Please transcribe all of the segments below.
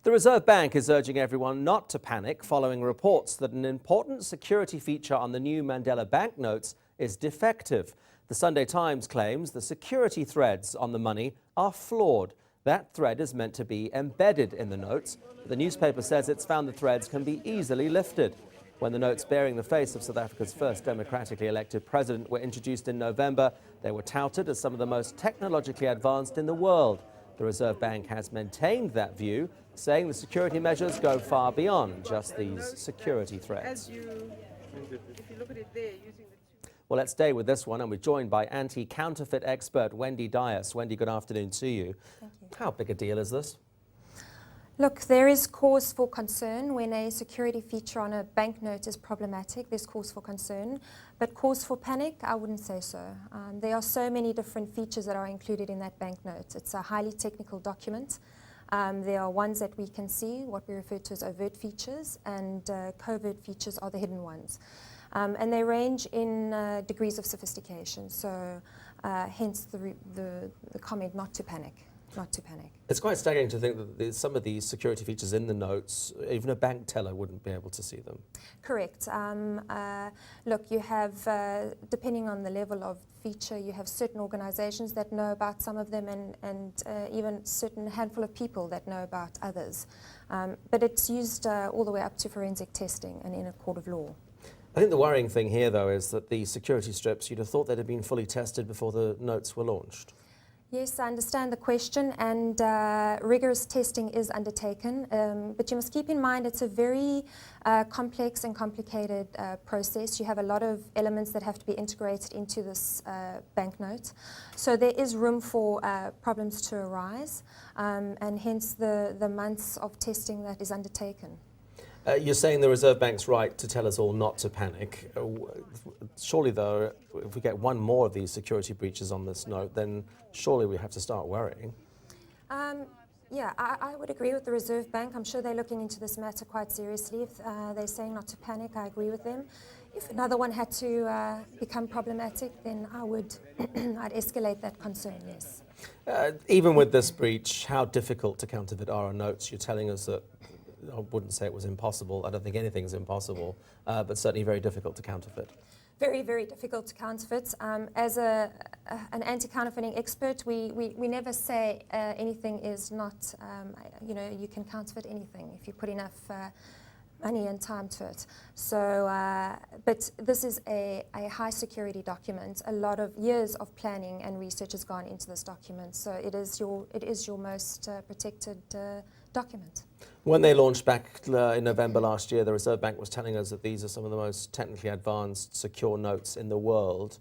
The Reserve Bank is urging everyone not to panic following reports that an important security feature on the new Mandela banknotes is defective. The Sunday Times claims the security threads on the money are flawed. That thread is meant to be embedded in the notes, but the newspaper says it's found the threads can be easily lifted. When the notes bearing the face of South Africa's first democratically elected president were introduced in November, they were touted as some of the most technologically advanced in the world. The Reserve Bank has maintained that view, saying the security measures go far beyond just these security threats. If you look at it there, using the two. Well, let's stay with this one, and we're joined by anti-counterfeit expert Wendy. Wendy, good afternoon to you. Thank you. How big a deal is this? Look, there is cause for concern when a security feature on a banknote is problematic. There's cause for concern, but cause for panic, I wouldn't say so. There are so many different features that are included in that banknote. It's a highly technical document. There are ones that we can see, what we refer to as overt features, and covert features are the hidden ones. And they range in degrees of sophistication, so hence the comment not to panic. Not to panic. It's quite staggering to think that some of these security features in the notes, even a bank teller wouldn't be able to see them. Correct. Look, you have, depending on the level of feature, you have certain organizations that know about some of them and even certain handful of people that know about others. But it's used all the way up to forensic testing and in a court of law. I think the worrying thing here, though, is that the security strips, you'd have thought they'd have been fully tested before the notes were launched. Yes, I understand the question, and rigorous testing is undertaken, but you must keep in mind it's a very complex and complicated process. You have a lot of elements that have to be integrated into this banknote, so there is room for problems to arise, and hence the months of testing that is undertaken. You're saying the Reserve Bank's right to tell us all not to panic. Surely, though, if we get one more of these security breaches on this note, then surely we have to start worrying. Yeah, I would agree with the Reserve Bank. I'm sure they're looking into this matter quite seriously. If they're saying not to panic, I agree with them. If another one had to become problematic, then I'd escalate that concern, yes. Even with this breach, how difficult to counterfeit are our notes? You're telling us that, I wouldn't say it was impossible. I don't think anything's impossible, but certainly very difficult to counterfeit. Very, very difficult to counterfeit. As an anti-counterfeiting expert, we never say anything is not, you can counterfeit anything if you put enough money and time to it. So, but this is a high security document. A lot of years of planning and research has gone into this document. So it is your most protected document. When they launched back in November last year, the Reserve Bank was telling us that these are some of the most technically advanced secure notes in the world.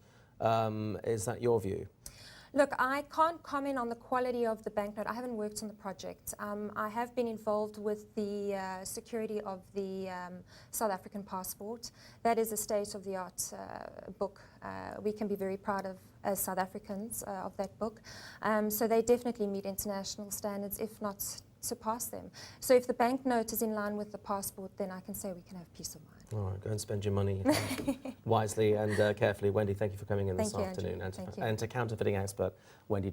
Is that your view? Look, I can't comment on the quality of the banknote. I haven't worked on the project. I have been involved with the security of the South African passport. That is a state-of-the-art book. We can be very proud of, as South Africans, of that book. So they definitely meet international standards, if not surpass them. So if the banknote is in line with the passport, then I can say we can have peace of mind. All right, go and spend your money wisely and carefully. Wendy, thank you for coming in this afternoon. Thank you. And to counterfeiting expert, Wendy.